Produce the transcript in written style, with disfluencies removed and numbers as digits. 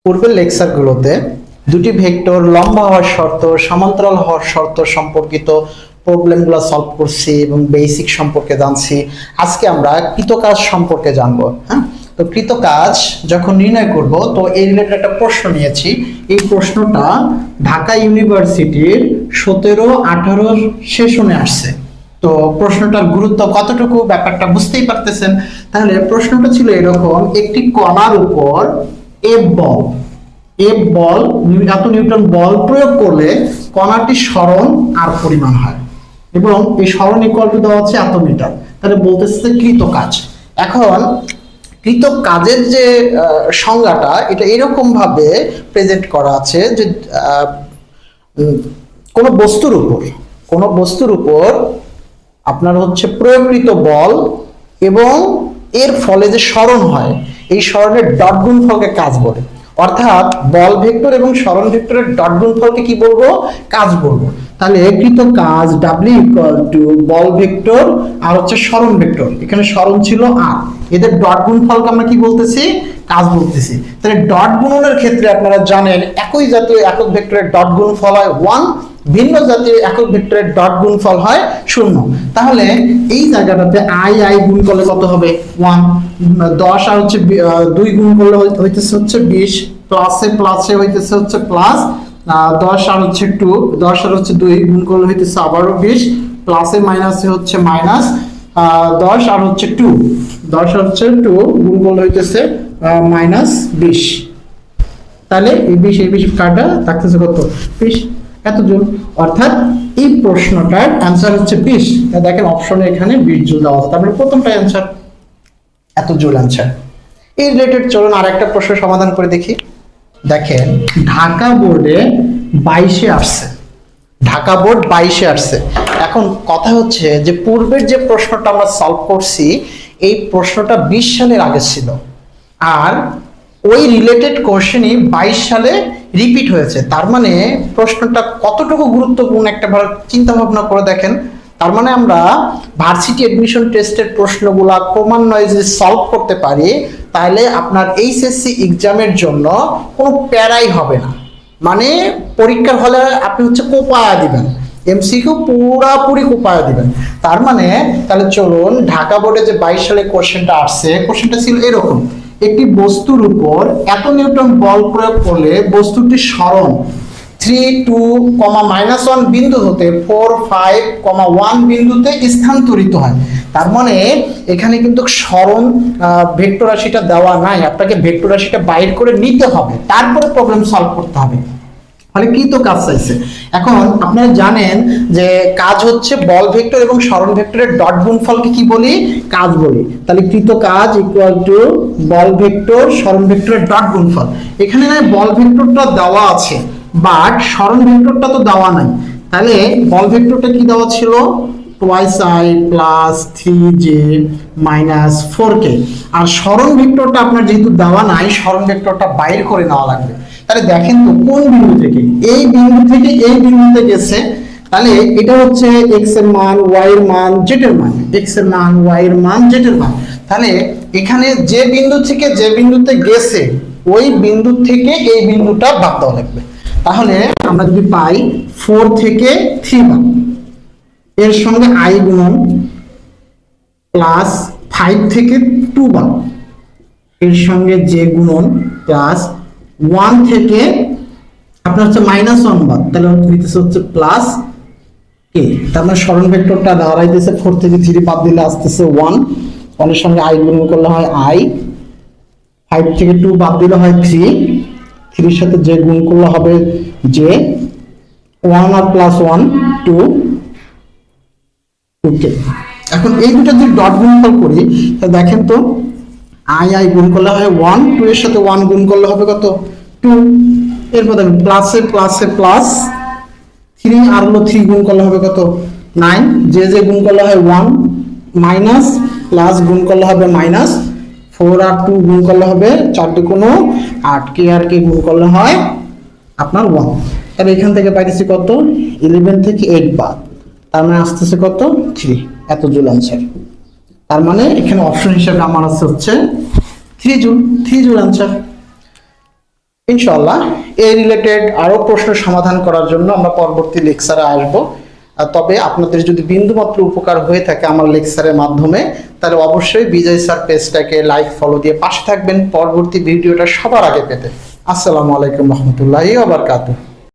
পূর্বের লেকচারগুলোতে দুটি ভেক্টর লম্বা হওয়ার শর্ত, সমান্তরাল হওয়ার শর্ত সম্পর্কিত প্রবলেমগুলো সলভ করছি এবং বেসিক সম্পর্কে জানছি। আজকে আমরা কৃতকাজ সম্পর্কে জানবো। হ্যাঁ, তো কৃতকাজ যখন নির্ণয় করব তো এই রিলেটেড একটা প্রশ্ন নিয়েছি। এই প্রশ্নটা ঢাকা ইউনিভার্সিটির 17-18 সেশনে আসছে। তো প্রশ্নটার গুরুত্ব কতটুকু ব্যাপারটা বুঝতেই পারতেছেন। তাহলে প্রশ্নটা ছিল এরকম: একটি কণার উপর এফ বল এত নিউটন বল প্রয়োগ করলে কণাটির সরণ আর পরিমাণ হয়, এবং এই সরণ ইকুয়াল টু দেওয়া হচ্ছে এত মিটার। তাহলে বলতেছে কৃত কাজ। এখন কৃত কাজের যে সংজ্ঞাটা, এটা এরকম ভাবে প্রেজেন্ট করা আছে যে কোনো বস্তুর উপর আপনার হচ্ছে প্রয়োগকৃত বল এবং এর ফলে যে সরণ হয়, এই সরণের ডট গুণফলকে কাজ বলে। অর্থাৎ বল ভেক্টর এবং সরণ ভেক্টরের ডট গুণফলকে কি বলবো? কাজ বলবো। তাহলে কৃত কাজ W ইকুয়াল টু বল ভেক্টর আর হচ্ছে সরণ ভেক্টর। এখানে সরণ ছিল আর, এদের ডট গুণফলকে আমরা কি বলতেছি? কাজ বলতেছি। তাহলে ডট গুণনের ক্ষেত্রে আপনারা জানেন একই জাতীয় একক ভেক্টরের ডট গুণফল হয় 1, ভিন্ন জাতীয় একক ভেক্টরের ডট গুণফল হয় 0। তাহলে এই জায়গাটাতে আই গুণ করলে কত হবে? 1। 10 আর হচ্ছে 2 গুণ করলে হইতেছে হচ্ছে 20, প্লাসে হইতেছে হচ্ছে প্লাস 10 আর হচ্ছে 2, 10 আর হচ্ছে 2 গুণ করলে হইতেছে আবারও 20, প্লাসে মাইনাসে হচ্ছে মাইনাস 10 আর হচ্ছে 2, 10 আর হচ্ছে 2 গুণ করলে হইতেছে মাইনাস 20। তাহলে এই 20 কাটা থাকতেছে কত? 20 এত জুল। অর্থাৎ এই প্রশ্নটার অ্যান্সার হচ্ছে 20। দেখেন অপশনে এখানে 20 জুল দেওয়া আছে। তারপরে প্রথমটা অ্যান্সার এত জুল অ্যান্সার। এই রিলেটেড চলুন আরেকটা প্রশ্ন সমাধান করে দেখি। দেখেন ঢাকা বোর্ডে 22-এ আসছে, ঢাকা বোর্ড 22-এ আসছে। এখন কথা হচ্ছে যে পূর্বের যে প্রশ্নটা আমরা সলভ করছি, এই প্রশ্নটা 20 সালের আগে ছিল, আর ওই রিলেটেড কোশ্চেনই 22 সালে রিপিট হয়েছে। তার মানে প্রশ্নটা কতটুকু গুরুত্বপূর্ণ একটা চিন্তা ভাবনা করে দেখেন। তার মানে আমরা ভার্সিটি এডমিশন টেস্টের প্রশ্নগুলা ক্রমান্বয়ে যদি সলভ করতে পারি, তাহলে আপনার এইচএসসি এক্সামের জন্য কোনো প্যারাই হবে না। মানে পরীক্ষার হলে আপনি হচ্ছে কোপায়া দিবেন, এমসিকিউ পুরাপুরি কোপায়া দিবেন। তার মানে তাহলে চলুন ঢাকা বোর্ডে যে 22 সালে কোশ্চেনটা আসছে, কোশ্চেনটা ছিল এরকম: একটি বস্তুর উপর এত নিউটন বল প্রয়োগ করলে বস্তুটির সরণ 3, 2, -1 বিন্দু হতে 4, 5, 1 বিন্দুতে স্থানান্তরিত হয়। তার মানে এখানে কিন্তু সরণ ভেক্টর রাশিটা দেওয়া নাই, আপনাকে ভেক্টর রাশিটা বাইর করে নিতে হবে, তারপরে প্রবলেম সলভ করতে হবে। ফলে কৃত কাজ চাইছে। এখন আপনারা জানেন যে কাজ হচ্ছে বল ভেক্টর এবং সরণ ভেক্টরের ডট গুণফলকে কি বলি? কাজ বলি। তাহলে কৃত কাজ ইকুয়াল টু বল ভেক্টর সরণ ভেক্টরের ডট গুণফল। এখানে না বল ভেক্টরটা দেওয়া আছে, বাট সরণ ভেক্টরটা তো দেওয়া নাই। তাহলে বল ভেক্টরটা কি দেওয়া ছিল? 2i plus 3j minus 4k। আর সরণ ভেক্টরটা আপনার যেহেতু দেওয়া নাই, সরণ ভেক্টরটা বাইর করে নেওয়া লাগবে। তাহলে দেখেন তো কোন বিন্দু থেকে এই বিন্দু থেকে এই বিন্দুতে গেছে, তাহলে এটা হচ্ছে x এর মান, y এর মান, z এর মান, x এর মান, y এর মান, z এর মান। তাহলে এখানে যে বিন্দু থেকে যে বিন্দুতে গেছে, ওই বিন্দু থেকে এই বিন্দুটা বাদ দেওয়া লাগবে। তাহলে আমরা যদি পাই 4 থেকে 3 বাদ, এর সঙ্গে i গুণন প্লাস 5 থেকে 2 বাদ, এর সঙ্গে j গুণন প্লাস 1 থেকে আপনার হচ্ছে -1 বাদ, তাহলে হইতেছে হচ্ছে প্লাস k। তার মানে সরণ ভেক্টরটা দাঁড়াইতেছে 4 থেকে 3 বাদ দিলে আসতেছে 1, 1 এর সঙ্গে i গুণন করলে হয় i, 5 থেকে 2 বাদ দিলে হয় 3, 3 এর সাথে j গুণ করলে হবে j, 1 আর প্লাস 1 2k। এখন এই দুটো যদি ডট গুণফল করি, তাহলে দেখেন তো i গুণ করলে হয় 1, 2 এর সাথে 1 গুণ করলে হবে কত? 2। এরপর দেখেন প্লাসে প্লাসে প্লাস 3 আর হলো 3 গুণ করলে হবে কত? 9, যে গুণ করলে হয় 1, মাইনাস প্লাস গুণ করলে হবে মাইনাস, 4 আর 2 গুণ করলে হবে 4 2 8, k আর k গুণ করলে হয় আপনার 1। তাহলে এখান থেকে পাইতেছি কত? 11 থেকে 8 বাদ, তার মানে আসতেছে কত? 3। এত জুল অ্যান্সার। তার মানে এখানে অপশন হিসেবে আমার আছে হচ্ছে 3 জুল অ্যান্সার। ইনশাআল্লাহ এই রিলেটেড আরো প্রশ্ন সমাধান করার জন্য আমরা পরবর্তী লেকচারে আসব। তবে আপনাদের যদি বিন্দুমাত্র উপকার হয়ে থাকে আমার লেকচারের মাধ্যমে, তাহলে অবশ্যই বিজয় স্যার পেজটাকে লাইক ফলো দিয়ে পাশে থাকবেন পরবর্তী ভিডিওটা সবার আগে পেতে। আসসালামু আলাইকুম রহমতুল্লাহি ওয়া বারাকাতুহু।